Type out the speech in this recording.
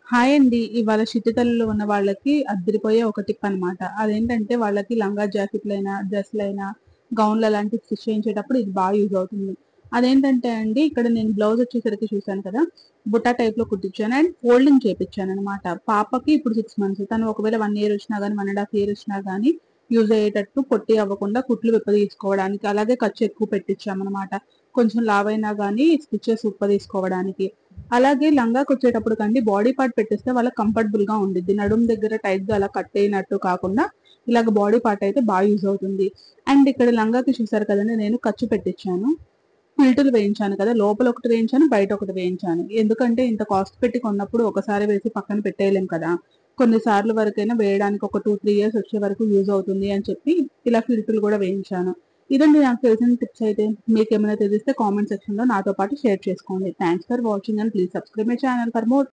Hi అండి. ఇవాళ చిట్టి ఉన్న వాళ్ళకి అద్దిరిపోయే ఒక టిప్ అనమాట. అదేంటంటే వాళ్ళకి లంగా జాకెట్‌లైనా, డ్రెస్‌లైనా, గౌన్‌లు అలాంటివి స్టిచ్ చేయించేటప్పుడు ఇది యూజ్ అవుతుంది. అదేంటంటే అండి, ఇక్కడ నేను బ్లౌజ్ వచ్చేసరికి చూసాను కదా! బుట్టా టైప్‌లో కుట్టించాను అండ్ ఫోల్డింగ్ చేపిచ్చాననమాట. పాపకి ఇప్పుడు 6 మంత్స్. తను ఒకవేళ 1 ఇయర్ వచ్చినా గానీ, 1 ½ ఇయర్ వచ్చినా గానీ యూజ్ అయ్యేటట్టు పొట్టి అవ్వకుండా కుట్లు విప్పదీసుకోవడానికి, అలాగే ఖర్చు ఎక్కువ పెట్టించామనమాట. కొంచెం లావైనా గానీ స్టిచెస్ విప్పదీసుకోవడానికి. అలాగే లంగాకొచ్చేటప్పటికండి బాడీ పార్ట్ పెట్టేస్తే వాళ్ళకి కంఫర్టబుల్‌గా ఉండిద్ది. నడుము దగ్గర టైట్‌గా అలా కట్టేయనట్టు కాకుండా, ఇలాగ బాడీ పార్ట్ అయితే యూజ్ అవుతుంది. అండ్ ఇక్కడ లంగాకి చూసారు కదండీ! నేను ఖర్చు పెట్టించాను. ఫిల్టర్లు వేయించాను కదా! లోపల ఒకటి వేయించాను, బయట ఒకటి వేయించాను. ఎందుకంటే ఇంత కాస్ట్ పెట్టి కొన్నప్పుడు ఒకసారి వేసి పక్కన పెట్టేయలేం కదా! కొన్ని సార్లు వరకైనా వేయడానికి ఒక 2, 3 ఇయర్స్ వచ్చే వరకు యూజ్ అవుతుంది అని చెప్పి ఇలా ఫిల్టర్లు కూడా వేయించాను. ఇదండి నాకు తెలిసిన టిప్స్ అయితే. మీకేమైనా తెలిస్తే కామెంట్ సెక్షన్‌లో నాతో పాటు షేర్ చేసుకోండి. Thanks for watching and please subscribe my channel for more